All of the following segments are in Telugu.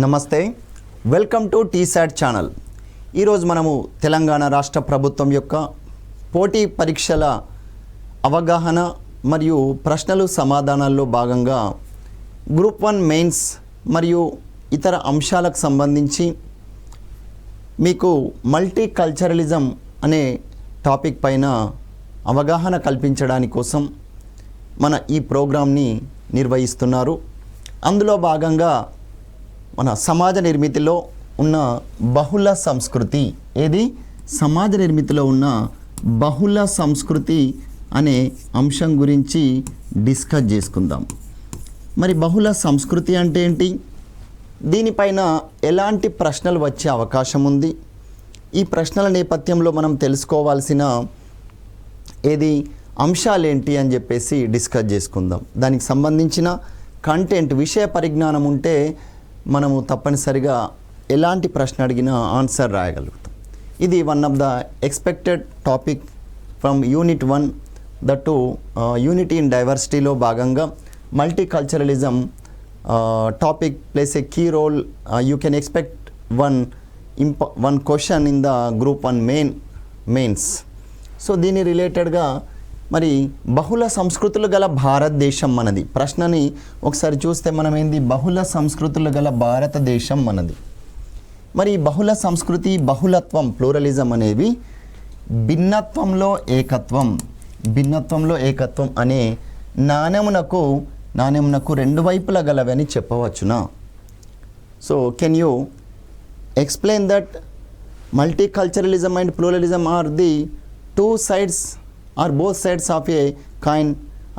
నమస్తే, వెల్కమ్ టు టీసాట్ ఛానల్. ఈరోజు మనము తెలంగాణ రాష్ట్ర ప్రభుత్వం యొక్క పోటీ పరీక్షల అవగాహన మరియు ప్రశ్నలు సమాధానాల్లో భాగంగా గ్రూప్ 1 మెయిన్స్ మరియు ఇతర అంశాలకు సంబంధించి మీకు మల్టీ కల్చరలిజం అనే టాపిక్ పైన అవగాహన కల్పించడానికి కోసం మన ఈ ప్రోగ్రాంని నిర్వహిస్తున్నారు. అందులో భాగంగా మన సమాజ నిర్మితిలో ఉన్న బహుళ సంస్కృతి, సమాజ నిర్మితిలో ఉన్న బహుళ సంస్కృతి అనే అంశం గురించి డిస్కస్ చేసుకుందాం. మరి బహుళ సంస్కృతి అంటే ఏంటి, దీనిపైన ఎలాంటి ప్రశ్నలు వచ్చే అవకాశం ఉంది, ఈ ప్రశ్నల నేపథ్యంలో మనం తెలుసుకోవాల్సిన అంశాలేంటి అని చెప్పేసి డిస్కస్ చేసుకుందాం. దానికి సంబంధించిన కంటెంట్, విషయ పరిజ్ఞానం ఉంటే మనము తప్పనిసరిగా ఎలాంటి ప్రశ్న అడిగినా ఆన్సర్ రాయగలుగుతాం. ఇది one of the expected topic from unit 1, that unity in డైవర్సిటీలో భాగంగా multiculturalism topic plays a key role. You can expect one question in the group 1 mains. So దీని రిలేటెడ్గా మరి బహుళ సంస్కృతులు గల భారతదేశం మనది. ప్రశ్నని ఒకసారి చూస్తే మనం బహుళ సంస్కృతులు గల భారతదేశం మనది. మరి బహుళ సంస్కృతి, బహుళత్వం, ప్లూరలిజం అనేవి భిన్నత్వంలో ఏకత్వం అనే నాణెమునకు రెండు వైపులా గలవని చెప్పవచ్చునా? So can you explain that multiculturalism and pluralism are the two sides or both sides of a coin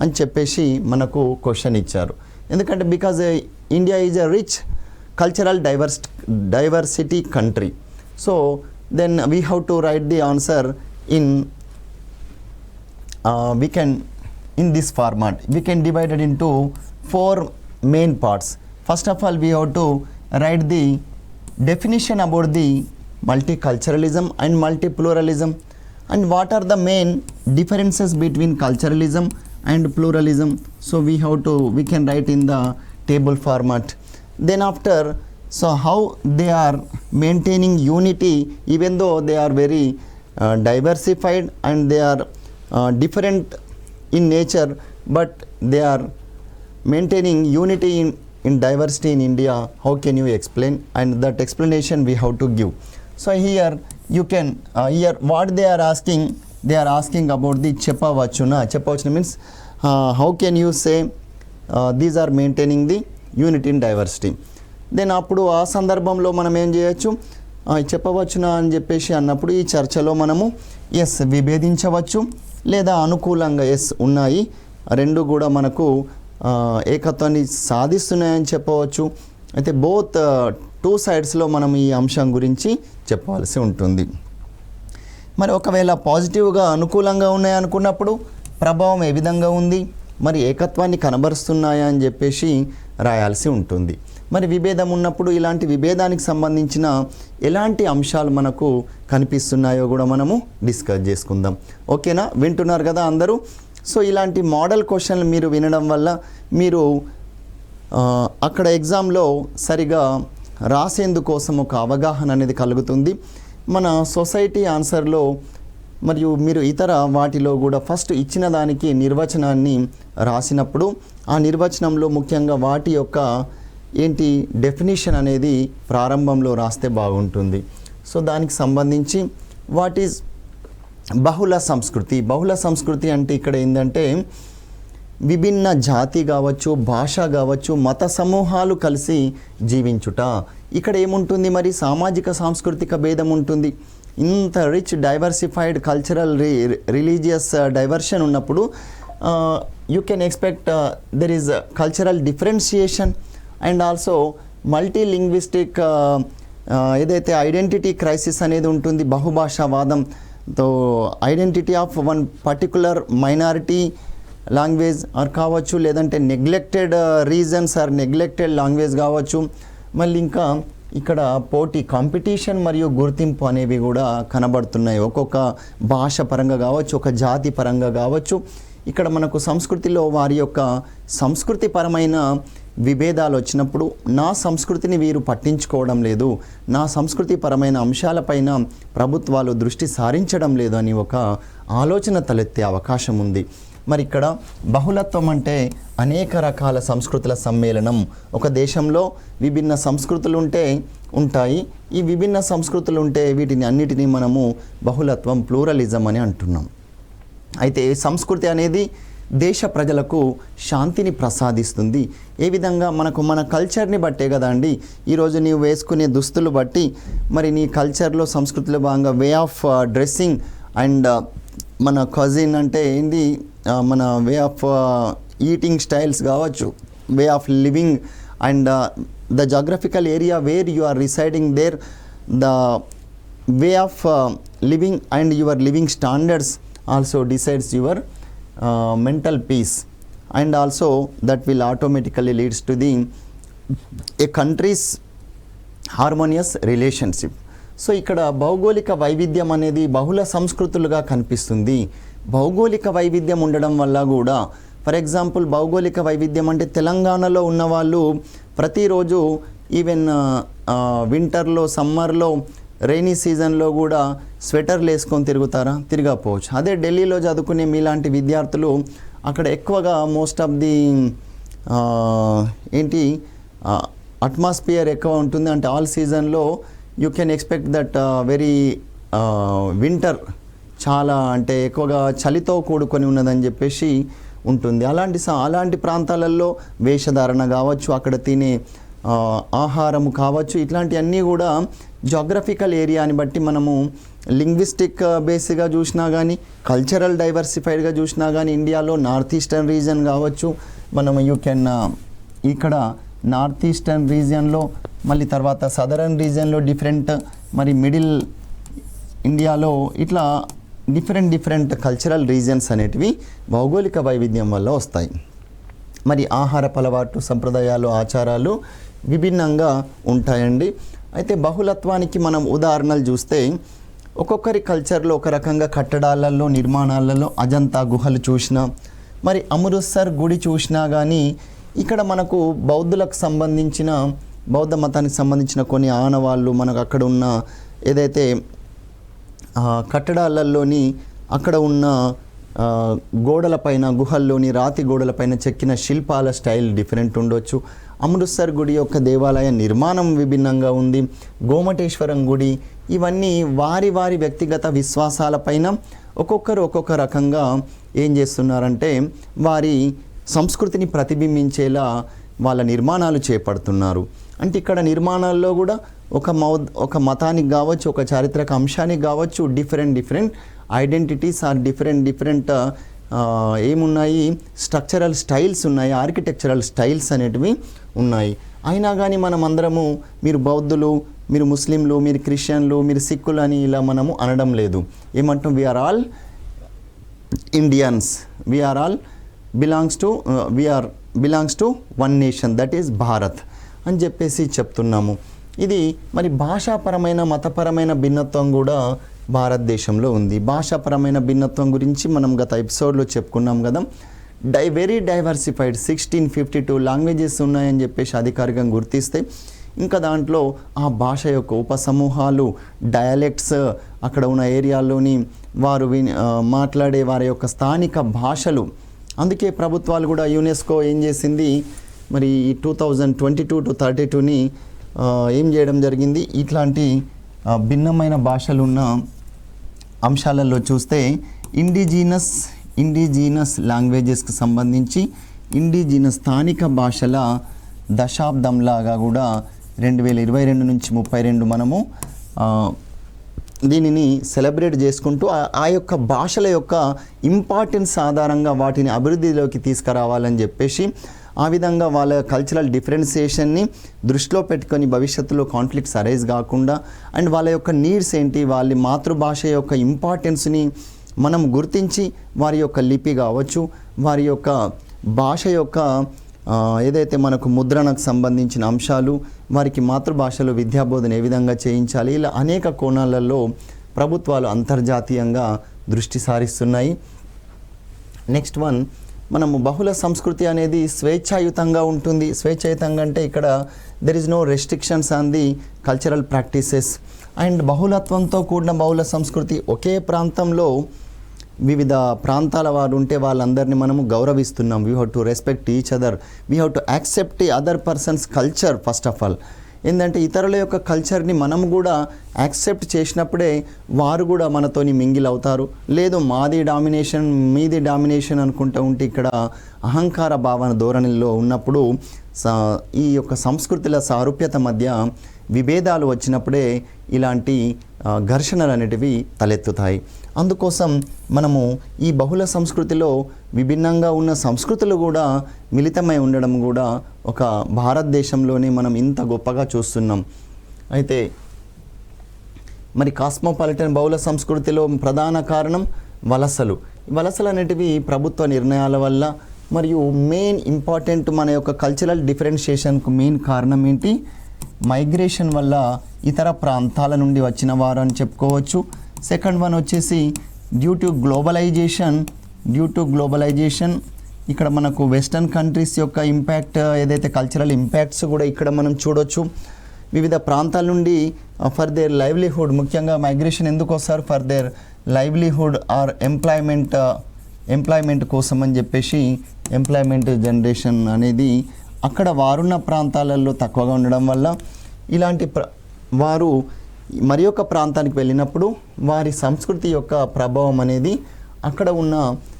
అని చెప్పేసి మనకు క్వశ్చన్ ఇచ్చారు. ఎందుకంటే because India is a rich cultural diversity country. So then we have to write the answer in in this format. We can divide it into 4 main parts. First of all, we have to write the definition about the multiculturalism and multipluralism, and what are the main differences between culturalism and pluralism. So we can write in the table format. Then after, so how they are maintaining unity even though they are very diversified and they are different in nature, but they are maintaining unity in diversity in India. How can you explain? And that explanation we have to give. So here you can here what they are asking about the Cheppavachuna means how can you say these are maintaining the unity in diversity. Then అప్పుడు ఆ సందర్భంలో మనం ఏం చేయొచ్చు, చెప్పవచ్చునా అని చెప్పేసి అన్నప్పుడు ఈ చర్చలో మనము ఎస్ విభేదించవచ్చు, లేదా అనుకూలంగా ఎస్ ఉన్నాయి, రెండు కూడా మనకు ఏకత్వాన్ని సాధిస్తున్నాయని చెప్పవచ్చు. అయితే బోత్ టూ సైడ్స్లో మనం ఈ అంశం గురించి చెప్పవలసి ఉంటుంది. మరి ఒకవేళ పాజిటివ్గా అనుకూలంగా ఉన్నాయనుకున్నప్పుడు ప్రభావం ఏ విధంగా ఉంది, మరి ఏకత్వాన్ని కనబరుస్తున్నాయా అని చెప్పేసి రాయాల్సి ఉంటుంది. మరి విభేదం ఉన్నప్పుడు ఇలాంటి విభేదానికి సంబంధించిన ఎలాంటి అంశాలు మనకు కనిపిస్తున్నాయో కూడా మనము డిస్కస్ చేసుకుందాం. ఓకేనా, వింటున్నారు కదా అందరూ? సో ఇలాంటి మోడల్ క్వశ్చన్లు మీరు వినడం వల్ల మీరు అక్కడ ఎగ్జామ్లో సరిగా రాసేందుకోసం ఒక అవగాహన అనేది కలుగుతుంది. మన సొసైటీ ఆన్సర్లో మరియు మీరు ఇతర వాటిలో కూడా ఫస్ట్ ఇచ్చిన దానికి నిర్వచనాన్ని రాసినప్పుడు ఆ నిర్వచనంలో ముఖ్యంగా వాటి యొక్క డెఫినిషన్ అనేది ప్రారంభంలో రాస్తే బాగుంటుంది. సో దానికి సంబంధించి వాట్ ఈజ్ బహుళ సంస్కృతి అంటే ఇక్కడ ఏంటంటే విభిన్న జాతి కావచ్చు, భాష కావచ్చు, మత సమూహాలు కలిసి జీవించుట. ఇక్కడ ఏముంటుంది, మరి సామాజిక సాంస్కృతిక భేదం ఉంటుంది. ఇంత rich diversified cultural religious diversion ఉన్నప్పుడు you can expect there is cultural differentiation and also multilinguistic ఏదైతే ఐడెంటిటీ క్రైసిస్ అనేది ఉంటుంది, బహుభాషావాదంతో identity of one particular minority language or కావచ్చు, లేదంటే neglected reasons or neglected language కావచ్చు. మళ్ళీ ఇంకా ఇక్కడ పోటీ, కాంపిటీషన్ మరియు గుర్తింపు అనేవి కూడా కనబడుతున్నాయి. ఒక్కొక్క భాష పరంగా కావచ్చు, ఒక జాతి పరంగా కావచ్చు. ఇక్కడ మనకు సంస్కృతిలో వారి యొక్క సంస్కృతిపరమైన విభేదాలు వచ్చినప్పుడు నా సంస్కృతిని వీరు పట్టించుకోవడం లేదు, నా సంస్కృతి పరమైన అంశాలపైన ప్రభుత్వాలు దృష్టి సారించడం లేదు అని ఒక ఆలోచన తలెత్తే అవకాశం ఉంది. మరి ఇక్కడ బహుళత్వం అంటే అనేక రకాల సంస్కృతుల సమ్మేళనం. ఒక దేశంలో విభిన్న సంస్కృతులు ఉంటాయి. ఈ విభిన్న సంస్కృతులు ఉంటే వీటిని అన్నిటినీ మనము బహుళత్వం, ప్లూరలిజం అని అంటున్నాం. అయితే సంస్కృతి అనేది దేశ ప్రజలకు శాంతిని ప్రసాదిస్తుంది. ఏ విధంగా మన కల్చర్ని బట్టే కదా అండి, ఈరోజు నీవు వేసుకునే దుస్తులు బట్టి మరి నీ కల్చర్లో సంస్కృతిలో భాగంగా వే ఆఫ్ డ్రెస్సింగ్ అండ్ మన కజిన్ అంటే ఏంది, మన వే ఆఫ్ ఈటింగ్ స్టైల్స్ కావచ్చు, way of living and the geographical area where you are residing there, the way of living and your living standards also decides your mental peace, and also that will automatically leads to a country's harmonious relationship. So ఇక్కడ భౌగోళిక వైవిధ్యం అనేది బహుళ సంస్కృతులుగా కనిపిస్తుంది. భౌగోళిక వైవిధ్యం ఉండడం వల్ల కూడా, ఫర్ ఎగ్జాంపుల్ భౌగోళిక వైవిధ్యం అంటే తెలంగాణలో ఉన్నవాళ్ళు ప్రతిరోజు ఈవెన్ వింటర్లో, సమ్మర్లో, రైనీ సీజన్లో కూడా స్వెటర్లు వేసుకొని తిరగకపోవచ్చు. అదే ఢిల్లీలో చదువుకునే మీలాంటి విద్యార్థులు అక్కడ ఎక్కువగా మోస్ట్ ఆఫ్ ది అట్మాస్ఫియర్ ఎక్కువ ఉంటుంది. అంటే ఆల్ సీజన్లో you can expect that very winter చాలా అంటే ఎక్కువగా చలితో కూడుకొని ఉన్నదని చెప్పేసి ఉంటుంది. అలాంటి ప్రాంతాలలో వేషధారణ కావచ్చు, అక్కడ తినే ఆహారము కావచ్చు, ఇట్లాంటివన్నీ కూడా జాగ్రఫికల్ ఏరియాని బట్టి మనము లింగ్విస్టిక్ బేస్గా చూసినా కానీ, కల్చరల్ డైవర్సిఫైడ్గా చూసినా కానీ, ఇండియాలో నార్త్ ఈస్టర్న్ రీజియన్ కావచ్చు, మనము ఇక్కడ నార్త్ ఈస్టర్న్ రీజియన్లో, మళ్ళీ తర్వాత సదరన్ రీజియన్లో డిఫరెంట్, మరి మిడిల్ ఇండియాలో ఇట్లా డిఫరెంట్ కల్చరల్ రీజియన్స్ అనేటివి భౌగోళిక వైవిధ్యం వల్ల వస్తాయి. మరి ఆహారపు అలవాటు, సంప్రదాయాలు, ఆచారాలు విభిన్నంగా ఉంటాయండి. అయితే బహుళత్వానికి మనం ఉదాహరణలు చూస్తే, ఒక్కొక్కరి కల్చర్లో ఒక రకంగా కట్టడాలలో, నిర్మాణాలలో అజంతా గుహలు చూసినా, మరి అమృత్సర్ గుడి చూసినా కానీ ఇక్కడ మనకు బౌద్ధ మతానికి సంబంధించిన కొన్ని ఆనవాళ్ళు మనకు అక్కడ ఉన్న ఏదైతే కట్టడాలలోని అక్కడ ఉన్న గోడలపైన, గుహల్లోని రాతి గోడలపైన చెక్కిన శిల్పాల స్టైల్ డిఫరెంట్ ఉండొచ్చు. అమృత్సర్ గుడి యొక్క దేవాలయ నిర్మాణం విభిన్నంగా ఉంది. గోమటేశ్వరం గుడి, ఇవన్నీ వారి వ్యక్తిగత విశ్వాసాలపైన ఒక్కొక్కరు ఒక్కొక్క రకంగా ఏం చేస్తున్నారంటే వారి సంస్కృతిని ప్రతిబింబించేలా వాళ్ళ నిర్మాణాలు చేపడుతున్నారు. అంటే ఇక్కడ నిర్మాణాల్లో కూడా ఒక మతానికి కావచ్చు, ఒక చారిత్రక అంశానికి కావచ్చు, డిఫరెంట్ ఐడెంటిటీస్ ఆర్ డిఫరెంట్ ఏమున్నాయి, స్ట్రక్చరల్ స్టైల్స్ ఉన్నాయి, ఆర్కిటెక్చరల్ స్టైల్స్ అనేటివి ఉన్నాయి. అయినా కానీ మనం అందరము మీరు బౌద్ధులు, మీరు ముస్లింలు, మీరు క్రిస్టియన్లు, మీరు సిక్కులు అని ఇలా మనము అనడం లేదు. ఏమంటాం, we are all Indians, we are all belongs to one nation, that is Bharat అని చెప్పేసి చెప్తున్నాము. ఇది మరి భాషాపరమైన, మతపరమైన భిన్నత్వం కూడా భారతదేశంలో ఉంది. భాషాపరమైన భిన్నత్వం గురించి మనం గత ఎపిసోడ్లో చెప్పుకున్నాం కదా. వెరీ డైవర్సిఫైడ్ 1652 లాంగ్వేజెస్ ఉన్నాయని చెప్పేసి అధికారికంగా గుర్తిస్తే, ఇంకా దాంట్లో ఆ భాష యొక్క ఉపసమూహాలు, డయలెక్ట్స్, అక్కడ ఉన్న ఏరియాల్లోని వారు మాట్లాడే వారి యొక్క స్థానిక భాషలు. అందుకే ప్రభుత్వాలు కూడా యునెస్కో ఏం చేసింది, మరి 2022 to 32ని ఏం చేయడం జరిగింది, ఇట్లాంటి భిన్నమైన భాషలున్న అంశాలలో చూస్తే ఇండిజీనస్ లాంగ్వేజెస్కి సంబంధించి ఇండిజీనస్ స్థానిక భాషల దశాబ్దంలాగా కూడా 2022 నుంచి 32 మనము దీనిని సెలబ్రేట్ చేసుకుంటూ ఆ యొక్క భాషల యొక్క ఇంపార్టెన్స్ ఆధారంగా వాటిని అభివృద్ధిలోకి తీసుకురావాలని చెప్పేసి, ఆ విధంగా వాళ్ళ కల్చరల్ డిఫరెన్సియేషన్ని దృష్టిలో పెట్టుకొని భవిష్యత్తులో కాన్ఫ్లిక్ట్స్ అరైజ్ కాకుండా, అండ్ వాళ్ళ యొక్క నీడ్స్ ఏంటి, వాళ్ళ మాతృభాష యొక్క ఇంపార్టెన్స్ని మనం గుర్తించి వారి యొక్క లిపి కావచ్చు, వారి యొక్క భాష యొక్క ఏదైతే మనకు ముద్రణకు సంబంధించిన అంశాలు, వారికి మాతృభాషలో విద్యాబోధన ఏ విధంగా చేయించాలి, ఇలా అనేక కోణాలలో ప్రభుత్వాలు అంతర్జాతీయంగా దృష్టి సారిస్తున్నాయి. నెక్స్ట్ వన్, మనము బహుళ సంస్కృతి అనేది స్వేచ్ఛాయుతంగా ఉంటుంది. స్వేచ్ఛాయుతంగా అంటే ఇక్కడ there is no restrictions on the cultural practices. And బహుళత్వంతో కూడిన బహుళ సంస్కృతి, ఒకే ప్రాంతంలో వివిధ ప్రాంతాల వారు ఉంటే వాళ్ళందరినీ మనము గౌరవిస్తున్నాం. We have to respect each other, we have to accept the other person's culture first of all. ఏంటంటే ఇతరుల యొక్క కల్చర్ని మనం కూడా యాక్సెప్ట్ చేసినప్పుడే వారు కూడా మనతోని మింగిల్ అవుతారు. లేదు మాది డామినేషన్ మీది డామినేషన్ అనుకుంటూ ఉంటే ఇక్కడ అహంకార భావన ధోరణిలో ఉన్నప్పుడు ఈ యొక్క సంస్కృతుల సారూప్యత మధ్య విభేదాలు వచ్చినప్పుడే ఇలాంటి ఘర్షణలు అనేటివి తలెత్తుతాయి. అందుకోసం మనము ఈ బహుళ సంస్కృతిలో విభిన్నంగా ఉన్న సంస్కృతులు కూడా మిళితమై ఉండడం కూడా ఒక భారతదేశంలోనే మనం ఇంత గొప్పగా చూస్తున్నాం. అయితే మరి కాస్మోపాలిటన్ బహుళ సంస్కృతిలో ప్రధాన కారణం వలసలు అనేటివి ప్రభుత్వ నిర్ణయాల వల్ల, మరియు మెయిన్ ఇంపార్టెంట్ మన యొక్క కల్చరల్ డిఫరెన్షియేషన్కు మెయిన్ కారణం ఏంటి? మైగ్రేషన్ వల్ల ఇతర ప్రాంతాల నుండి వచ్చిన వారు అని చెప్పుకోవచ్చు. సెకండ్ వన్ వచ్చేసి డ్యూ టు గ్లోబలైజేషన్ ఇక్కడ మనకు వెస్టర్న్ కంట్రీస్ యొక్క ఇంపాక్ట్, ఏదైతే కల్చరల్ ఇంపాక్ట్స్ కూడా ఇక్కడ మనం చూడొచ్చు. వివిధ ప్రాంతాల నుండి ఫర్ దేర్ లైవ్లీహుడ్, ముఖ్యంగా మైగ్రేషన్ ఎందుకు వస్తారు? For their livelihood or employment కోసం అని చెప్పేసి ఎంప్లాయ్మెంట్ జనరేషన్ అనేది అక్కడ వారున్న ప్రాంతాలలో తక్కువగా ఉండడం వల్ల ఇలాంటి వారు మరి యొక్క ప్రాంతానికి వెళ్ళినప్పుడు వారి సంస్కృతి యొక్క ప్రభావం అనేది అక్కడ ఉన్న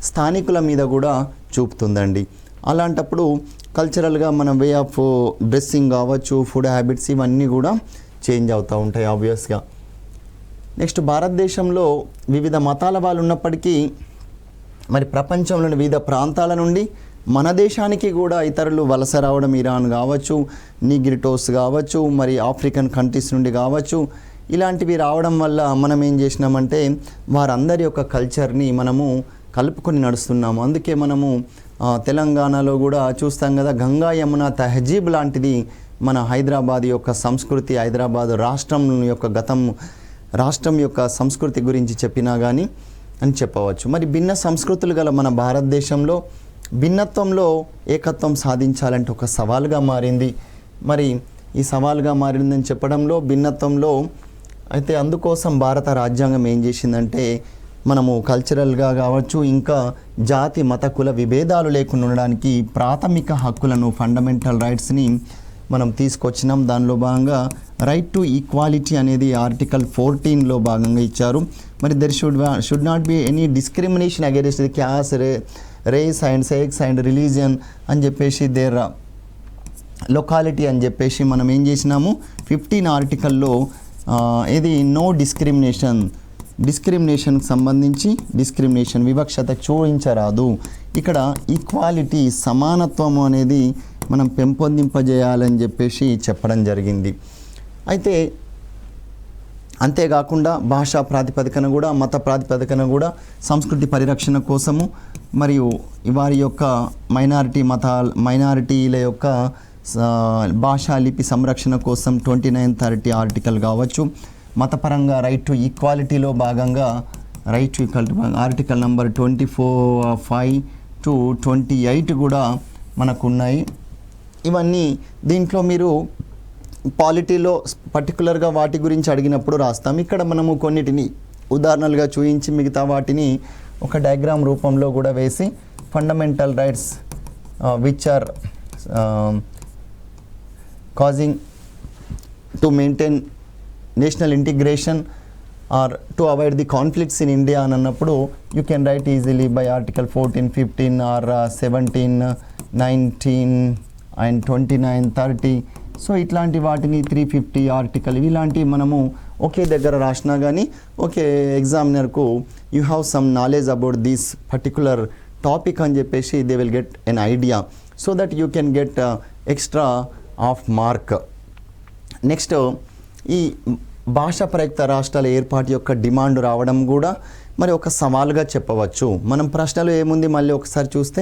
స్థానికుల మీద కూడా చూపుతుందండి. అలాంటప్పుడు కల్చరల్గా మన వే ఆఫ్ డ్రెస్సింగ్ కావచ్చు, ఫుడ్ హ్యాబిట్స్ ఇవన్నీ కూడా చేంజ్ అవుతూ ఉంటాయి ఆబ్వియస్గా. నెక్స్ట్ భారతదేశంలో వివిధ మతాల వాళ్ళు ఉన్నప్పటికీ మరి ప్రపంచంలోని వివిధ ప్రాంతాల నుండి మన దేశానికి కూడా ఇతరులు వలస రావడం, ఇరాన్ కావచ్చు, నిగ్రిటోస్ కావచ్చు, మరి ఆఫ్రికన్ కంట్రీస్ నుండి కావచ్చు, ఇలాంటివి రావడం వల్ల మనం ఏం చేసినామంటే వారందరి యొక్క కల్చర్ని మనము కలుపుకొని నడుస్తున్నాము. అందుకే మనము తెలంగాణలో కూడా చూస్తాం కదా, గంగా యమున తహజీబ్ లాంటిది మన హైదరాబాద్ యొక్క సంస్కృతి, హైదరాబాద్ రాష్ట్రం యొక్క సంస్కృతి గురించి చెప్పినా కానీ అని చెప్పవచ్చు. మరి భిన్న సంస్కృతులు గల మన భారతదేశంలో భిన్నత్వంలో ఏకత్వం సాధించాలంటే ఒక సవాలుగా మారింది. మరి ఈ సవాలుగా మారిందని చెప్పడంలో భిన్నత్వంలో అయితే అందుకోసం భారత రాజ్యాంగం ఏం చేసిందంటే మనము కల్చరల్గా కావచ్చు, ఇంకా జాతి మత కుల విభేదాలు లేకుండా ఉండడానికి ప్రాథమిక హక్కులను, ఫండమెంటల్ రైట్స్ని మనం తీసుకొచ్చినాం. దానిలో భాగంగా రైట్ టు ఈక్వాలిటీ అనేది ఆర్టికల్ 14లో భాగంగా ఇచ్చారు. మరి there should not be any discrimination against the caste, race and sex and religion అని చెప్పేసి, దేర్ లొకాలిటీ అని చెప్పేసి మనం ఏం చేసినాము 15 ఆర్టికల్లో ఇది నో డిస్క్రిమినేషన్కి సంబంధించి వివక్షత చూపించరాదు. ఇక్కడ ఈక్వాలిటీ, సమానత్వం అనేది మనం పెంపొందింపజేయాలని చెప్పేసి చెప్పడం జరిగింది. అయితే అంతేకాకుండా భాషా ప్రాతిపదికన కూడా, మత ప్రాతిపదికన కూడా సంస్కృతి పరిరక్షణ కోసము మరియు వారి యొక్క మైనారిటీల యొక్క భాషా లిపి సంరక్షణ కోసం 29-30 ఆర్టికల్ కావచ్చు. మతపరంగా రైట్ టు ఈక్వాలిటీలో భాగంగా ఆర్టికల్ నెంబర్ 24, 5 to 28 కూడా మనకున్నాయి. ఇవన్నీ దీంట్లో మీరు పాలిటీలో పర్టికులర్గా వాటి గురించి అడిగినప్పుడు రాస్తాం. ఇక్కడ మనము కొన్నిటిని ఉదాహరణలుగా చూపించి మిగతా వాటిని ఒక డయాగ్రామ్ రూపంలో కూడా వేసి fundamental rights which are causing to maintain national integration or to avoid the conflicts in India అని అన్నప్పుడు you can write easily by article 14, 15 or 17, 19 and 29, 30. So ఇట్లాంటి వాటిని 350 ఆర్టికల్ ఇలాంటివి మనము ఒకే దగ్గర రాసినా కానీ ఓకే ఎగ్జామినర్కు you have some knowledge about this particular topic అని చెప్పేసి they will get an idea so that you can get extra of mark. Next ఈ భాషా ప్రయుక్త రాష్ట్రాల ఏర్పాటు యొక్క డిమాండ్ రావడం కూడా మరి ఒక సవాలుగా చెప్పవచ్చు. మనం ప్రశ్నలు ఏముంది మళ్ళీ ఒకసారి చూస్తే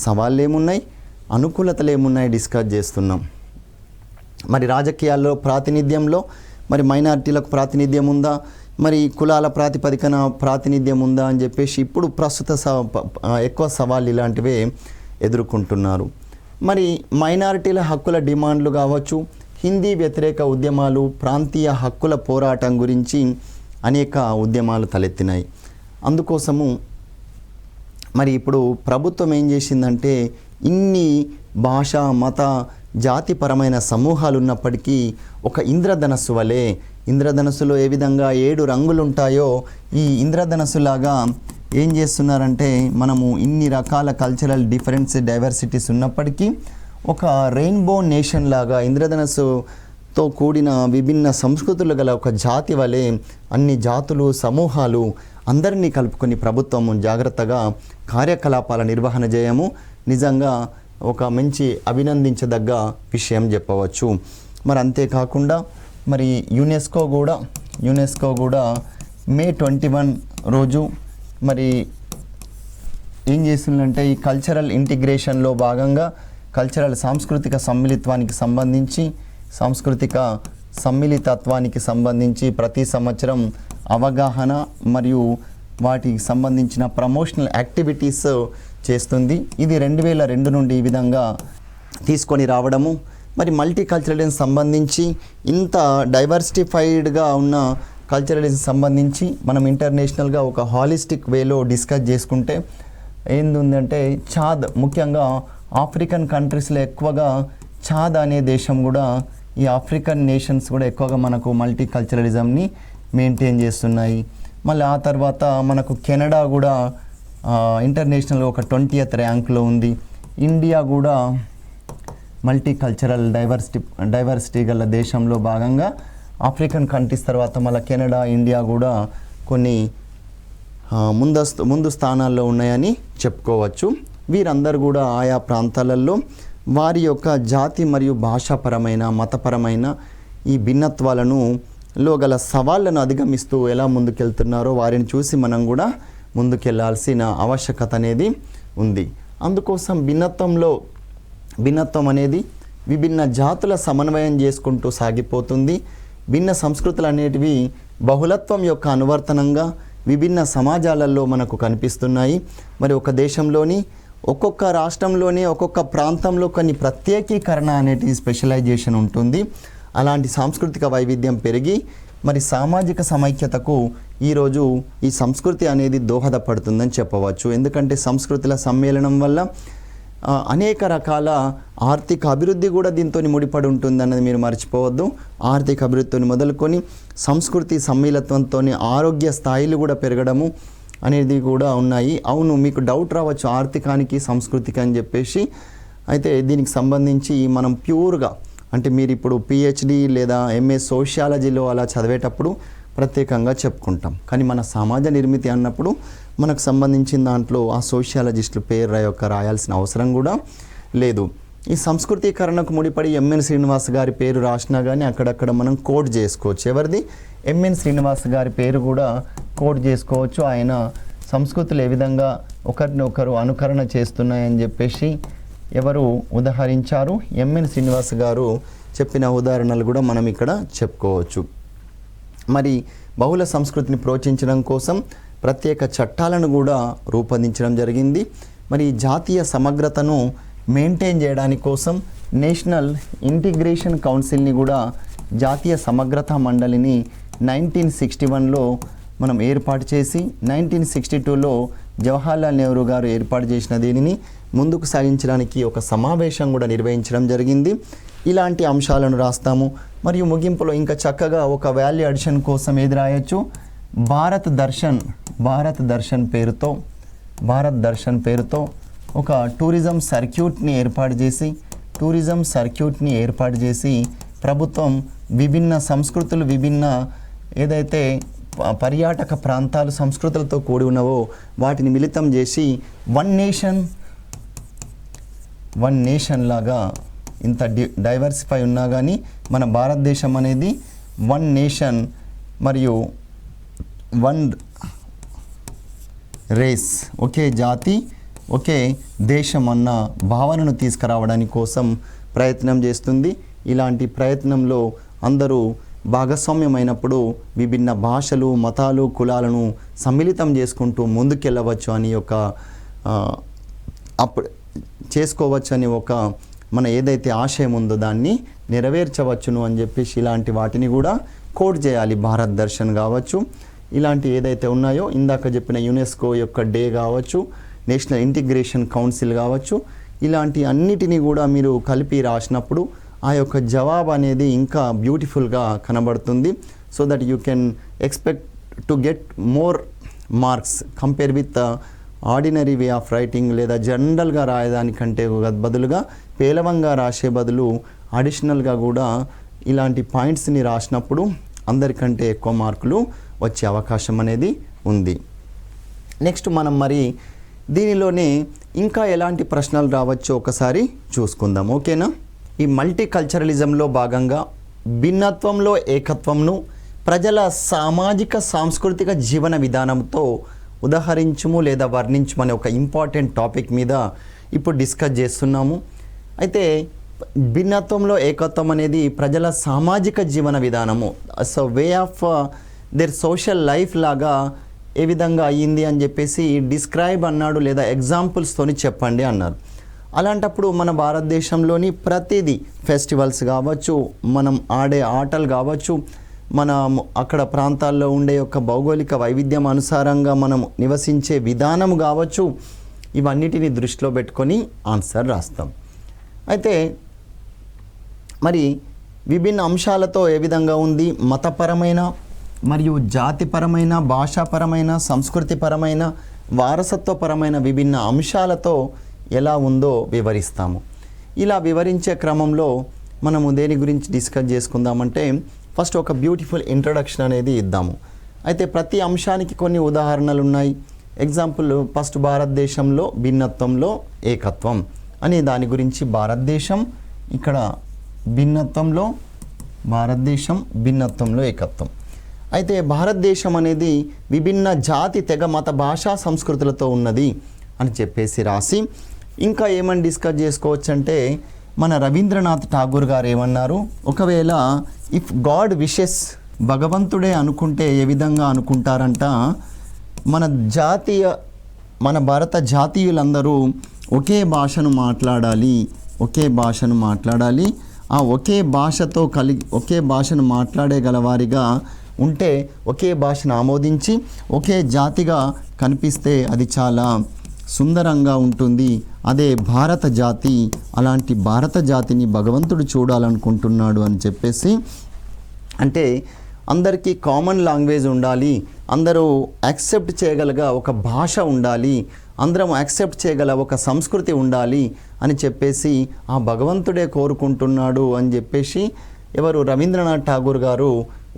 సవాళ్ళు ఏమున్నాయి, అనుకూలతలు ఏమున్నాయి డిస్కస్ చేస్తున్నాం. మరి రాజకీయాల్లో ప్రాతినిధ్యంలో మరి మైనారిటీలకు ప్రాతినిధ్యం ఉందా, మరి కులాల ప్రాతిపదికన ప్రాతినిధ్యం ఉందా అని చెప్పేసి ఇప్పుడు ప్రస్తుత ఎక్కువ సవాళ్ళు ఇలాంటివే ఎదుర్కొంటున్నారు. మరి మైనారిటీల హక్కుల డిమాండ్లు కావచ్చు, హిందీ వ్యతిరేక ఉద్యమాలు, ప్రాంతీయ హక్కుల పోరాటం గురించి అనేక ఉద్యమాలు తలెత్తినాయి. అందుకోసము మరి ఇప్పుడు ప్రభుత్వం ఏం చేసిందంటే ఇన్ని భాష మత జాతిపరమైన సమూహాలు ఉన్నప్పటికీ ఒక ఇంద్రధనస్సు వలె, ఇంద్రధనస్సులో ఏ విధంగా 7 రంగులు ఉంటాయో ఈ ఇంద్రధనస్సులాగా ఏం చేస్తున్నారంటే మనము ఇన్ని రకాల కల్చరల్ డైవర్సిటీస్ ఉన్నప్పటికీ ఒక రెయిన్బో నేషన్ లాగా ఇంద్రధనస్సుతో కూడిన విభిన్న సంస్కృతులు గల ఒక జాతి వలె అన్ని జాతులు సమూహాలు అందరినీ కలుపుకొని ప్రభుత్వం జాగ్రత్తగా కార్యకలాపాల నిర్వహణ చేయము నిజంగా ఒక మంచి అభినందించదగ్గ విషయం చెప్పవచ్చు. మరి అంతేకాకుండా మరి యునెస్కో కూడా మే 21 రోజు మరి ఏం చేస్తుందంటే ఈ కల్చరల్ ఇంటిగ్రేషన్లో భాగంగా సాంస్కృతిక సమ్మిళితత్వానికి సంబంధించి ప్రతి సంవత్సరం అవగాహన మరియు వాటికి సంబంధించిన ప్రమోషనల్ యాక్టివిటీస్ చేస్తుంది. ఇది 2002 నుండి ఈ విధంగా తీసుకొని రావడము. మరి మల్టీ కల్చరలిజం సంబంధించి ఇంత డైవర్సిఫైడ్గా ఉన్న కల్చరలిజం సంబంధించి మనం ఇంటర్నేషనల్గా ఒక హాలిస్టిక్ వేలో డిస్కస్ చేసుకుంటే ఏందంటే చాద్, ముఖ్యంగా ఆఫ్రికన్ కంట్రీస్లో ఎక్కువగా చాద్ అనే దేశం కూడా, ఈ ఆఫ్రికన్ నేషన్స్ కూడా ఎక్కువగా మనకు మల్టీ కల్చరలిజంని మెయింటైన్ చేస్తున్నాయి. మళ్ళీ ఆ తర్వాత మనకు కెనడా కూడా ఇంటర్నేషనల్గా ఒక 20th ర్యాంక్లో ఉంది. ఇండియా కూడా మల్టీ కల్చరల్ డైవర్సిటీ గల దేశంలో భాగంగా ఆఫ్రికన్ కంట్రీస్ తర్వాత మళ్ళీ కెనడా, ఇండియా కూడా కొన్ని ముందు స్థానాల్లో ఉన్నాయని చెప్పుకోవచ్చు. వీరందరూ కూడా ఆయా ప్రాంతాలలో వారి యొక్క జాతి మరియు భాషాపరమైన మతపరమైన ఈ భిన్నత్వాలను లో గల సవాళ్లను అధిగమిస్తూ ఎలా ముందుకెళ్తున్నారో వారిని చూసి మనం కూడా ముందుకెళ్లాల్సిన ఆవశ్యకత అనేది ఉంది. అందుకోసం భిన్నత్వం అనేది విభిన్న జాతుల సమన్వయం చేసుకుంటూ సాగిపోతుంది. భిన్న సంస్కృతులు అనేటివి బహుళత్వం యొక్క అనువర్తనంగా విభిన్న సమాజాలలో మనకు కనిపిస్తున్నాయి. మరి ఒక దేశంలోని ఒక్కొక్క రాష్ట్రంలోని ఒక్కొక్క ప్రాంతంలో కొన్ని ప్రత్యేకీకరణ అనేది స్పెషలైజేషన్ ఉంటుంది. అలాంటి సాంస్కృతిక వైవిధ్యం పెరిగి మరి సామాజిక సమైక్యతకు ఈరోజు ఈ సంస్కృతి అనేది దోహదపడుతుందని చెప్పవచ్చు. ఎందుకంటే సంస్కృతుల సమ్మేళనం వల్ల అనేక రకాల ఆర్థిక అభివృద్ధి కూడా దీంతో ముడిపడి ఉంటుందన్నది మీరు మర్చిపోవద్దు. ఆర్థిక అభివృద్ధితో మొదలుకొని సంస్కృతి సమ్మిళత్వంతో ఆరోగ్య స్థాయిలు కూడా పెరగడము అనేది కూడా ఉన్నాయి. అవును, మీకు డౌట్ రావచ్చు ఆర్థికానికి సంస్కృతికి అని చెప్పేసి. అయితే దీనికి సంబంధించి మనం ప్యూర్గా అంటే మీరు ఇప్పుడు PhD లేదా MA సోషియాలజీలో అలా చదివేటప్పుడు ప్రత్యేకంగా చెప్పుకుంటాం. కానీ మన సమాజ నిర్మితి అన్నప్పుడు మనకు సంబంధించిన దాంట్లో ఆ సోషియాలజిస్టుల పేరు రాయాల్సిన అవసరం కూడా లేదు. ఈ సంస్కృతీకరణకు ముడిపడి MN శ్రీనివాస్ గారి పేరు రాసినా కానీ అక్కడక్కడ మనం కోడ్ చేసుకోవచ్చు. ఎవరిది? MN శ్రీనివాస్ గారి పేరు కూడా కోడ్ చేసుకోవచ్చు. ఆయన సంస్కృతులు ఏ విధంగా ఒకరినొకరు అనుకరణ చేస్తున్నాయని చెప్పేసి ఎవరు ఉదాహరించారు? MN శ్రీనివాస్ గారు చెప్పిన ఉదాహరణలు కూడా మనం ఇక్కడ చెప్పుకోవచ్చు. మరి బహుళ సంస్కృతిని ప్రోత్సహించడం కోసం ప్రత్యేక చట్టాలను కూడా రూపొందించడం జరిగింది. మరి జాతీయ సమగ్రతను మెయింటైన్ చేయడానికి కోసం నేషనల్ ఇంటిగ్రేషన్ కౌన్సిల్ని కూడా జాతీయ సమగ్రత మండలిని 1961లో మనం ఏర్పాటు చేసి 1962లో జవహర్లాల్ నెహ్రూ గారు ఏర్పాటు చేసిన దీనిని ముందుకు సాగించడానికి ఒక సమావేశం కూడా నిర్వహించడం జరిగింది. ఇలాంటి అంశాలను రాస్తాము. మరియు ముగింపులో ఇంకా చక్కగా ఒక వాల్యూ అడిషన్ కోసం ఏది రాయొచ్చు? భారత్ దర్శన్ పేరుతో ఒక టూరిజం సర్క్యూట్ని ఏర్పాటు చేసి ప్రభుత్వం విభిన్న సంస్కృతులు ఏదైతే పర్యాటక ప్రాంతాలు సంస్కృతులతో కూడి ఉన్నవో వాటిని మిళితం చేసి వన్ నేషన్ లాగా ఇంత డైవర్సిఫై ఉన్నా కానీ మన భారతదేశం అనేది వన్ నేషన్ మరియు వన్ రేస్, ఒకే జాతి ఒకే దేశం అన్న భావనను తీసుకురావడానికి కోసం ప్రయత్నం చేస్తుంది. ఇలాంటి ప్రయత్నంలో అందరూ భాగస్వామ్యమైనప్పుడు విభిన్న భాషలు, మతాలు, కులాలను సమ్మిళితం చేసుకుంటూ ముందుకెళ్ళవచ్చు అని ఒక అప్పుడు చేసుకోవచ్చు అని ఒక మన ఏదైతే ఆశయం ఉందో దాన్ని నెరవేర్చవచ్చును అని చెప్పేసి ఇలాంటి వాటిని కూడా కోడ్ చేయాలి. భారత్ దర్శన్ కావచ్చు, ఇలాంటి ఏదైతే ఉన్నాయో ఇందాక చెప్పిన యునెస్కో యొక్క డే కావచ్చు, నేషనల్ ఇంటిగ్రేషన్ కౌన్సిల్ కావచ్చు, ఇలాంటి అన్నిటినీ కూడా మీరు కలిపి రాసినప్పుడు ఆ యొక్క జవాబు అనేది ఇంకా బ్యూటిఫుల్గా కనబడుతుంది. So that you can expect to get more marks compare with ordinary way of writing లేదా జనరల్గా రాయడానికంటే బదులుగా పేలవంగా రాసే బదులు అడిషనల్గా కూడా ఇలాంటి పాయింట్స్ని రాసినప్పుడు అందరికంటే ఎక్కువ మార్కులు వచ్చే అవకాశం అనేది ఉంది. నెక్స్ట్ మనం మరి దీనిలోనే ఇంకా ఎలాంటి ప్రశ్నలు రావచ్చో ఒకసారి చూసుకుందాం. ఓకేనా? ఈ మల్టీ కల్చరలిజంలో భాగంగా భిన్నత్వంలో ఏకత్వంను ప్రజల సామాజిక సాంస్కృతిక జీవన విధానంతో ఉదాహరించుము లేదా వర్ణించుము అనే ఒక ఇంపార్టెంట్ టాపిక్ మీద ఇప్పుడు డిస్కస్ చేస్తున్నాము. అయితే భిన్నత్వంలో ఏకత్వం అనేది ప్రజల సామాజిక జీవన విధానము, so way of their social life లాగా ఏ విధంగా అయ్యింది అని చెప్పేసి డిస్క్రైబ్ అన్నాడు, లేదా ఎగ్జాంపుల్స్తోని చెప్పండి అన్నారు. అలాంటప్పుడు మన భారతదేశంలోని ప్రతిదీ ఫెస్టివల్స్ కావచ్చు, మనం ఆడే ఆటలు కావచ్చు, మనం అక్కడ ప్రాంతాల్లో ఉండే యొక్క భౌగోళిక వైవిధ్యం అనుసారంగా మనం నివసించే విధానం కావచ్చు, ఇవన్నిటిని దృష్టిలో పెట్టుకొని ఆన్సర్ రాస్తాం. అయితే మరి విభిన్న అంశాలతో ఏ విధంగా ఉంది, మతపరమైన మరియు జాతిపరమైన, భాషాపరమైన, సంస్కృతిపరమైన, వారసత్వపరమైన విభిన్న అంశాలతో ఎలా ఉందో వివరిస్తాము. ఇలా వివరించే క్రమంలో మనము దేని గురించి డిస్కస్ చేసుకుందామంటే ఫస్ట్ ఒక బ్యూటిఫుల్ ఇంట్రడక్షన్ అనేది ఇద్దాము. అయితే ప్రతి అంశానికి కొన్ని ఉదాహరణలు ఉన్నాయి. ఎగ్జాంపుల్ ఫస్ట్ భారతదేశంలో భిన్నత్వంలో ఏకత్వం అని దాని గురించి భారతదేశం, ఇక్కడ భిన్నత్వంలో భారతదేశం, భిన్నత్వంలో ఏకత్వం. అయితే భారతదేశం అనేది విభిన్న జాతి, తెగ, మత, భాషా, సంస్కృతులతో ఉన్నది అని చెప్పేసి రాసి ఇంకా ఏమని డిస్కస్ చేసుకోవచ్చు అంటే మన రవీంద్రనాథ్ ఠాగూర్ గారు ఏమన్నారు, ఒకవేళ ఇఫ్ గాడ్ విషెస్, భగవంతుడే అనుకుంటే ఏ విధంగా అనుకుంటారంట, మన భారత జాతీయులందరూ ఒకే భాషను మాట్లాడాలి, ఆ ఒకే భాషతో ఒకే భాషను మాట్లాడగలవారిగా ఉంటే, ఒకే భాషను ఆమోదించి ఒకే జాతిగా కనిపిస్తే అది చాలా సుందరంగా ఉంటుంది. అదే భారత జాతి, అలాంటి భారత జాతిని భగవంతుడు చూడాలనుకుంటున్నాడు అని చెప్పేసి, అంటే అందరికీ కామన్ లాంగ్వేజ్ ఉండాలి, అందరూ యాక్సెప్ట్ చేయగలగా ఒక భాష ఉండాలి, అందరం యాక్సెప్ట్ చేయగల ఒక సంస్కృతి ఉండాలి అని చెప్పేసి ఆ భగవంతుడే కోరుకుంటున్నాడు అని చెప్పేసి ఎవరు రవీంద్రనాథ్ ఠాగూర్ గారు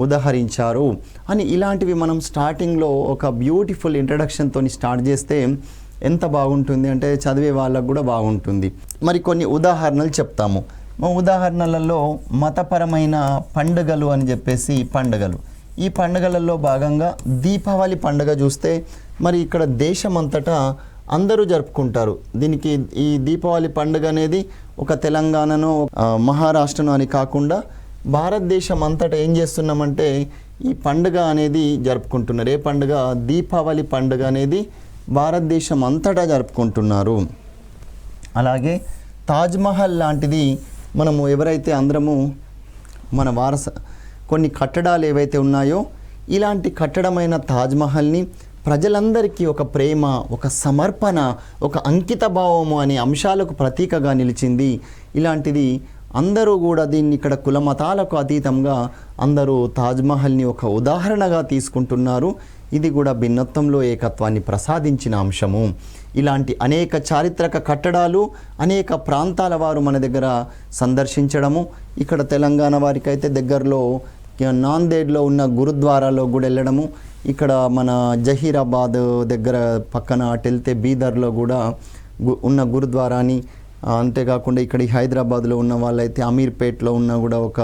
ఉదాహరించారు అని. ఇలాంటివి మనం స్టార్టింగ్లో ఒక బ్యూటిఫుల్ ఇంట్రడక్షన్తో స్టార్ట్ చేస్తే ఎంత బాగుంటుంది అంటే చదివే వాళ్ళకు కూడా బాగుంటుంది. మరి కొన్ని ఉదాహరణలు చెప్తాము. మా ఉదాహరణలలో మతపరమైన పండుగలు అని చెప్పేసి పండుగలు, ఈ పండుగలలో భాగంగా దీపావళి పండుగ చూస్తే మరి ఇక్కడ దేశమంతటా అందరూ జరుపుకుంటారు. దీనికి ఈ దీపావళి పండుగ అనేది ఒక తెలంగాణను, మహారాష్ట్రను అని కాకుండా భారతదేశం అంతటా ఏం చేస్తున్నామంటే ఈ పండుగ అనేది జరుపుకుంటున్నారు. ఏ పండుగ? దీపావళి పండుగ అనేది భారతదేశం అంతటా జరుపుకుంటున్నారు. అలాగే తాజ్మహల్ లాంటిది మనము ఎవరైతే అందరము మన కొన్ని కట్టడాలు ఏవైతే ఉన్నాయో ఇలాంటి కట్టడమైన తాజ్మహల్ని ప్రజలందరికీ ఒక ప్రేమ, ఒక సమర్పణ, ఒక అంకిత భావము అనే అంశాలకు ప్రతీకగా నిలిచింది. ఇలాంటిది అందరూ కూడా దీన్ని ఇక్కడ కులమతాలకు అతీతంగా అందరూ తాజ్మహల్ని ఒక ఉదాహరణగా తీసుకుంటున్నారు. ఇది కూడా భిన్నత్వంలో ఏకత్వాన్ని ప్రసాదించిన అంశము. ఇలాంటి అనేక చారిత్రక కట్టడాలు అనేక ప్రాంతాల వారు మన దగ్గర సందర్శించడము. ఇక్కడ తెలంగాణ వారికి అయితే దగ్గరలో నాందేడ్లో ఉన్న గురుద్వారాలో కూడా వెళ్ళడము, ఇక్కడ మన జహీరాబాద్ దగ్గర పక్కన అటు వెళ్తే బీదర్లో కూడా ఉన్న గురుద్వారాని, అంతేకాకుండా ఇక్కడ హైదరాబాద్లో ఉన్న వాళ్ళైతే అమీర్పేట్లో ఉన్న కూడా ఒక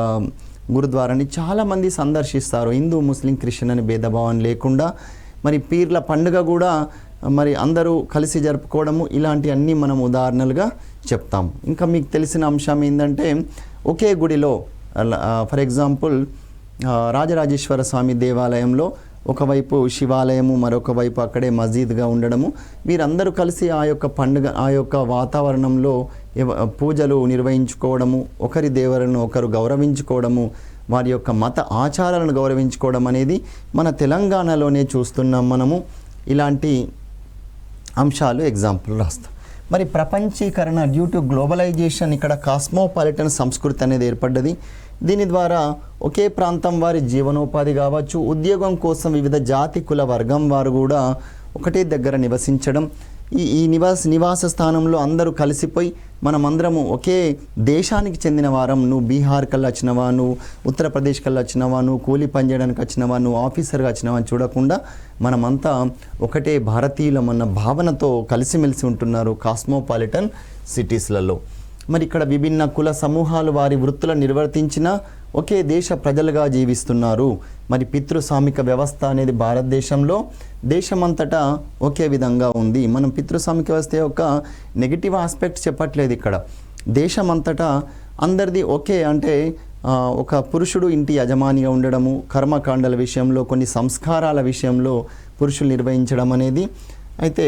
గురుద్వారాని చాలామంది సందర్శిస్తారు. హిందూ, ముస్లిం, క్రిస్టియన్ అని భేదభావం లేకుండా. మరి పీర్ల పండుగ కూడా మరి అందరూ కలిసి జరుపుకోవడము, ఇలాంటి అన్నీ మనం ఉదాహరణలుగా చెప్తాం. ఇంకా మీకు తెలిసిన అంశం ఏంటంటే ఒకే గుడిలో ఫర్ ఎగ్జాంపుల్ రాజరాజేశ్వర స్వామి దేవాలయంలో ఒకవైపు శివాలయము, మరొక వైపు అక్కడే మస్జిద్గా ఉండడము, వీరందరూ కలిసి ఆ యొక్క పండుగ, ఆ యొక్క వాతావరణంలో పూజలు నిర్వహించుకోవడము, ఒకరి దేవులను ఒకరు గౌరవించుకోవడము, వారి యొక్క మత ఆచారాలను గౌరవించుకోవడం అనేది మన తెలంగాణలోనే చూస్తున్నాం మనము. ఇలాంటి అంశాలు ఎగ్జాంపుల్ రాస్తాం. మరి ప్రపంచీకరణ డ్యూ టు గ్లోబలైజేషన్, ఇక్కడ కాస్మోపాలిటన్ సంస్కృతి అనేది ఏర్పడ్డది. దీని ద్వారా ఒకే ప్రాంతం వారి జీవనోపాధి కావచ్చు, ఉద్యోగం కోసం వివిధ జాతి కుల వర్గం వారు కూడా ఒకటే దగ్గర నివసించడం, ఈ నివాస స్థానంలో అందరూ కలిసిపోయి మనమందరము ఒకే దేశానికి చెందిన వారం, నువ్వు బీహార్ కల్లా వచ్చినవా, నువ్వు ఉత్తరప్రదేశ్ కల్లా వచ్చినవా, నువ్వు కూలీ పని చేయడానికి వచ్చినవా, నువ్వు ఆఫీసర్గా వచ్చినవా అని చూడకుండా మనమంతా ఒకటే భారతీయులమన్న భావనతో కలిసిమెలిసి ఉంటున్నారు కాస్మోపాలిటన్ సిటీస్లలో. మరి ఇక్కడ విభిన్న కుల సమూహాలు వారి వృత్తులను నిర్వర్తించిన ఒకే దేశ ప్రజలుగా జీవిస్తున్నారు. మరి పితృస్వామిక వ్యవస్థ అనేది భారతదేశంలో దేశమంతటా ఒకే విధంగా ఉంది. మనం పితృస్వామిక వ్యవస్థ యొక్క నెగిటివ్ ఆస్పెక్ట్ చెప్పట్లేదు. ఇక్కడ దేశమంతటా అందరిది ఒకే, అంటే ఒక పురుషుడు ఇంటి యజమానిగా ఉండడము, కర్మకాండల విషయంలో, కొన్ని సంస్కారాల విషయంలో పురుషులు నిర్వహించడం అనేది. అయితే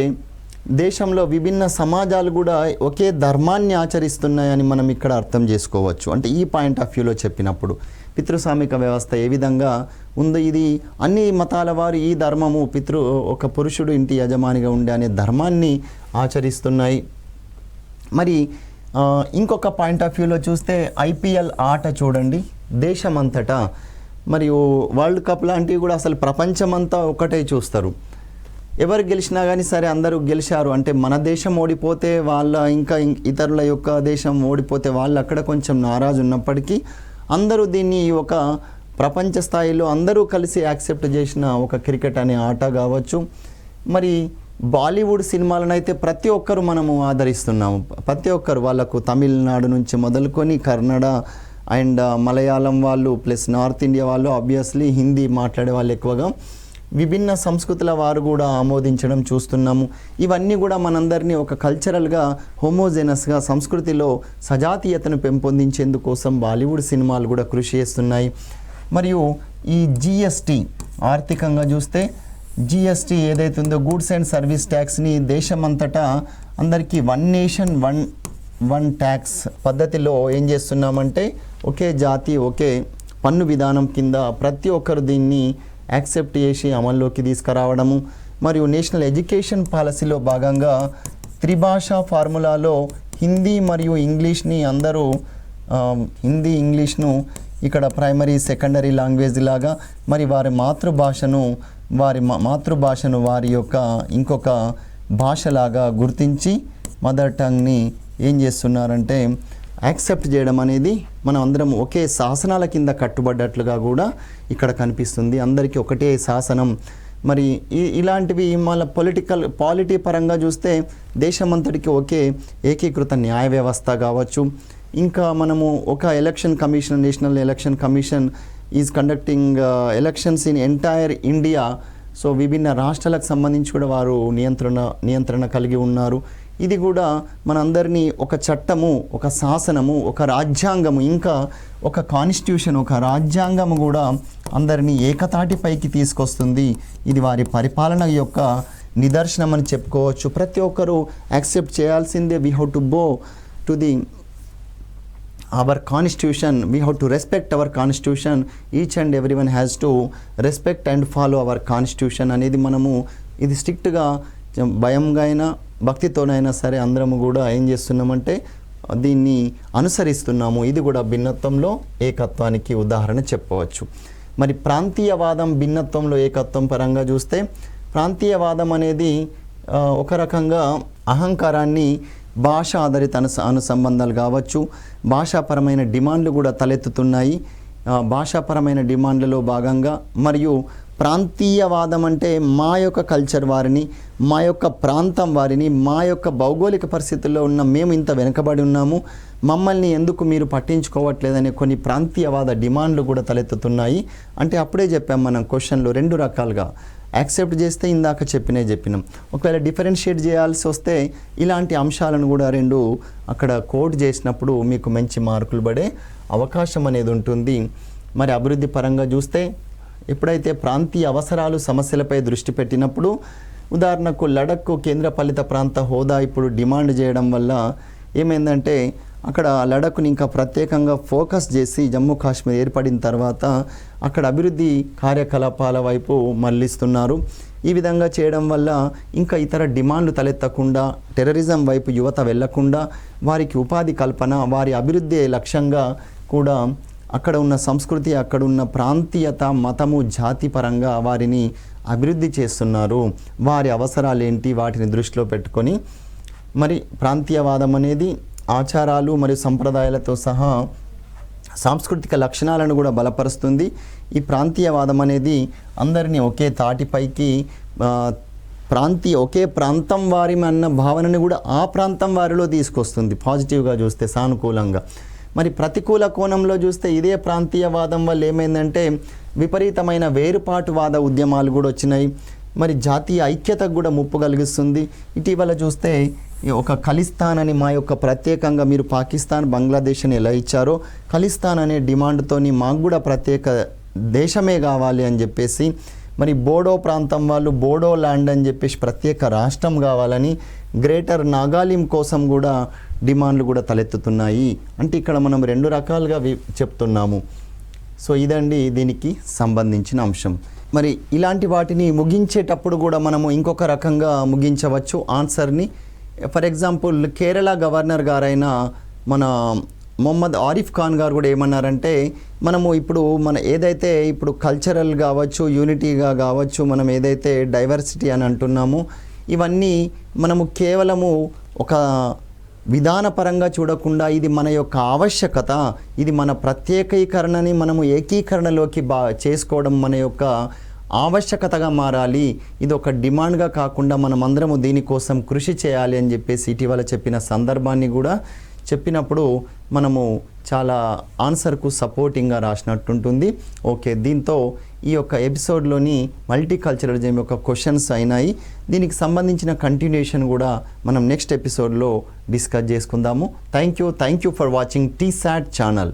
దేశంలో విభిన్న సమాజాలు కూడా ఒకే ధర్మాన్ని ఆచరిస్తున్నాయని మనం ఇక్కడ అర్థం చేసుకోవచ్చు. అంటే ఈ పాయింట్ ఆఫ్ వ్యూలో చెప్పినప్పుడు పితృస్వామిక వ్యవస్థ ఏ విధంగా ఉందో, ఇది అన్ని మతాల వారు ఈ ధర్మము ఒక పురుషుడు ఇంటి యజమానిగా ఉండే అనే ధర్మాన్ని ఆచరిస్తున్నాయి. మరి ఇంకొక పాయింట్ ఆఫ్ వ్యూలో చూస్తే ఐపీఎల్ ఆట చూడండి, దేశమంతటా మరియు వరల్డ్ కప్ లాంటివి కూడా అసలు ప్రపంచమంతా ఒకటే చూస్తారు. ఎవరు గెలిచినా కానీ సరే అందరూ గెలిచారు అంటే మన దేశం ఓడిపోతే వాళ్ళ, ఇంకా ఇతరుల యొక్క దేశం ఓడిపోతే వాళ్ళు అక్కడ కొంచెం నారాజు ఉన్నప్పటికీ అందరూ దీన్ని ఒక ప్రపంచ స్థాయిలో అందరూ కలిసి యాక్సెప్ట్ చేసిన ఒక క్రికెట్ అనే ఆట కావచ్చు. మరి బాలీవుడ్ సినిమాలను అయితే ప్రతి ఒక్కరు మనము ఆదరిస్తున్నాము. ప్రతి ఒక్కరు, వాళ్ళకు తమిళనాడు నుంచి మొదలుకొని కన్నడ అండ్ మలయాళం వాళ్ళు ప్లస్ నార్త్ ఇండియా వాళ్ళు, ఆబ్వియస్లీ హిందీ మాట్లాడే వాళ్ళు ఎక్కువగా, విభిన్న సంస్కృతుల వారు కూడా ఆమోదించడం చూస్తున్నాము. ఇవన్నీ కూడా మనందరినీ ఒక కల్చరల్గా హోమోజెనస్గా సంస్కృతిలో సజాతీయతను పెంపొందించేందుకోసం బాలీవుడ్ సినిమాలు కూడా కృషి చేస్తున్నాయి. మరియు ఈ జిఎస్టీ ఆర్థికంగా చూస్తే జిఎస్టీ ఏదైతే ఉందో గూడ్స్ అండ్ సర్వీస్ ట్యాక్స్ని దేశమంతటా అందరికీ వన్ నేషన్ వన్ ట్యాక్స్ పద్ధతిలో ఏం చేస్తున్నామంటే ఒకే జాతి ఒకే పన్ను విధానం కింద ప్రతి ఒక్కరు దీన్ని యాక్సెప్ట్ చేసి అమల్లోకి తీసుకురావడము. మరియు నేషనల్ ఎడ్యుకేషన్ పాలసీలో భాగంగా త్రిభాషా ఫార్ములాలో హిందీ మరియు ఇంగ్లీష్ని అందరూ హిందీ ఇంగ్లీష్ను ఇక్కడ ప్రైమరీ సెకండరీ లాంగ్వేజ్ లాగా, మరి వారి మాతృభాషను వారి యొక్క ఇంకొక భాషలాగా గుర్తించి మదర్ టంగ్ని ఏం చేస్తున్నారంటే యాక్సెప్ట్ చేయడం అనేది మనం అందరం ఒకే శాసనాల కింద కట్టుబడ్డట్లుగా కూడా ఇక్కడ కనిపిస్తుంది. అందరికీ ఒకటే శాసనం. మరి ఇలాంటివి మన పాలిటీ పరంగా చూస్తే దేశమంతటికి ఒకే ఏకీకృత న్యాయ వ్యవస్థ కావచ్చు. ఇంకా మనము ఒక election commission, national election commission is conducting elections in entire India. So విభిన్న రాష్ట్రాలకు సంబంధించి కూడా వారు నియంత్రణ కలిగి ఉన్నారు. ఇది కూడా మనందరినీ ఒక చట్టము, ఒక శాసనము, ఒక రాజ్యాంగము, ఇంకా ఒక కాన్స్టిట్యూషన్, ఒక రాజ్యాంగము కూడా అందరినీ ఏకతాటిపైకి తీసుకొస్తుంది. ఇది వారి పరిపాలన యొక్క నిదర్శనం అని చెప్పుకోవచ్చు. ప్రతి ఒక్కరూ యాక్సెప్ట్ చేయాల్సిందే. We have to go to the our constitution, we have to respect our constitution, each and everyone has to respect and follow our constitution అనేది మనము ఇది స్ట్రిక్ట్గా భయంగా అయినా భక్తితోనైనా సరే అందరము కూడా ఏం చేస్తున్నామంటే దీన్ని అనుసరిస్తున్నాము. ఇది కూడా భిన్నత్వంలో ఏకత్వానికి ఉదాహరణ చెప్పవచ్చు. మరి ప్రాంతీయవాదం భిన్నత్వంలో ఏకత్వం పరంగా చూస్తే ప్రాంతీయవాదం అనేది ఒక రకంగా అహంకారాన్ని భాష ఆధారిత అనుసంబంధాలు కావచ్చు, భాషాపరమైన డిమాండ్లు కూడా తలెత్తుతున్నాయి. భాషాపరమైన డిమాండ్లలో భాగంగా మరియు ప్రాంతీయవాదం అంటే మా యొక్క కల్చర్ వారిని, మా యొక్క ప్రాంతం వారిని, మా యొక్క భౌగోళిక పరిస్థితుల్లో ఉన్న మేము ఇంత వెనుకబడి ఉన్నాము, మమ్మల్ని ఎందుకు మీరు పట్టించుకోవట్లేదనే కొన్ని ప్రాంతీయవాద డిమాండ్లు కూడా తలెత్తుతున్నాయి. అంటే అప్పుడే చెప్పాం మనం క్వశ్చన్లో రెండు రకాలుగా యాక్సెప్ట్ చేస్తే ఇందాక చెప్పినాం. ఒకవేళ డిఫరెన్షియేట్ చేయాల్సి వస్తే ఇలాంటి అంశాలను కూడా రెండు అక్కడ కోడ్ చేసినప్పుడు మీకు మంచి మార్కులు పడే అవకాశం అనేది ఉంటుంది. మరి అభివృద్ధి పరంగా చూస్తే ఎప్పుడైతే ప్రాంతీయ అవసరాలు సమస్యలపై దృష్టి పెట్టినప్పుడు ఉదాహరణకు లడఖ్కు కేంద్రపాలిత ప్రాంత హోదా ఇప్పుడు డిమాండ్ చేయడం వల్ల ఏమైందంటే అక్కడ లడఖ్ని ఇంకా ప్రత్యేకంగా ఫోకస్ చేసి జమ్మూ కాశ్మీర్ ఏర్పడిన తర్వాత అక్కడ అభివృద్ధి కార్యకలాపాల వైపు మళ్లిస్తున్నారు. ఈ విధంగా చేయడం వల్ల ఇంకా ఇతర డిమాండ్లు తలెత్తకుండా టెర్రరిజం వైపు యువత వెళ్లకుండా వారికి ఉపాధి కల్పన, వారి అభివృద్ధి లక్ష్యంగా కూడా అక్కడ ఉన్న సంస్కృతి, అక్కడ ఉన్న ప్రాంతీయత, మతము, జాతి పరంగా వారిని అభివృద్ధి చేస్తున్నారు. వారి అవసరాలు ఏంటి వాటిని దృష్టిలో పెట్టుకొని మరి ప్రాంతీయవాదం అనేది ఆచారాలు మరియు సంప్రదాయాలతో సహా సాంస్కృతిక లక్షణాలను కూడా బలపరుస్తుంది. ఈ ప్రాంతీయవాదం అనేది అందరినీ ఒకే తాటిపైకి ఒకే ప్రాంతం వారి అన్న భావనని కూడా ఆ ప్రాంతం వారిలో తీసుకొస్తుంది. పాజిటివ్గా చూస్తే సానుకూలంగా. మరి ప్రతికూల కోణంలో చూస్తే ఇదే ప్రాంతీయవాదం వల్ల ఏమైందంటే విపరీతమైన వేరుపాటువాద ఉద్యమాలు కూడా వచ్చినాయి. మరి జాతీయ ఐక్యతకు కూడా ముప్పు కలిగిస్తుంది. ఇటీవల చూస్తే ఒక ఖలిస్తాన్ అని మా యొక్క ప్రత్యేకంగా మీరు పాకిస్తాన్, బంగ్లాదేశ్ అని ఎలా ఇచ్చారో ఖలిస్తాన్ అనే డిమాండ్తోని మాకు కూడా ప్రత్యేక దేశమే కావాలి అని చెప్పేసి, మరి బోడో ప్రాంతం వాళ్ళు బోడో ల్యాండ్ అని చెప్పేసి ప్రత్యేక రాష్ట్రం కావాలని గ్రేటర్ నాగాలిం కోసం కూడా డిమాండ్లు కూడా తలెత్తుతున్నాయి. అంటే ఇక్కడ మనం రెండు రకాలుగా చెప్తున్నాము. సో ఇదండి దీనికి సంబంధించిన అంశం. మరి ఇలాంటి వాటిని ముగించేటప్పుడు కూడా మనము ఇంకొక రకంగా ముగించవచ్చు ఆన్సర్ని. ఫర్ ఎగ్జాంపుల్ కేరళ గవర్నర్ గారైన మన మొహమ్మద్ ఆరిఫ్ ఖాన్ గారు కూడా ఏమన్నారంటే మనము ఇప్పుడు ఏదైతే ఇప్పుడు కల్చరల్ కావచ్చు, యూనిటీగా కావచ్చు, మనం ఏదైతే డైవర్సిటీ అని అంటున్నామో ఇవన్నీ మనము కేవలము ఒక విధానపరంగా చూడకుండా ఇది మన యొక్క ఆవశ్యకత, ఇది మన ప్రత్యేకీకరణని మనము ఏకీకరణలోకి చేసుకోవడం మన యొక్క ఆవశ్యకతగా మారాలి. ఇది ఒక డిమాండ్గా కాకుండా మనమందరము దీనికోసం కృషి చేయాలి అని చెప్పేసి ఇటీవల చెప్పిన సందర్భాన్ని కూడా చెప్పినప్పుడు మనము చాలా ఆన్సర్కు సపోర్టింగ్గా రాసినట్టుంటుంది. ఓకే, దీంతో ఈ యొక్క ఎపిసోడ్లోని మల్టీకల్చరలిజం యొక్క క్వశ్చన్స్ అయినాయి. దీనికి సంబంధించిన కంటిన్యూషన్ కూడా మనం నెక్స్ట్ ఎపిసోడ్లో డిస్కస్ చేసుకుందాము. Thank you for watching TSAT channel.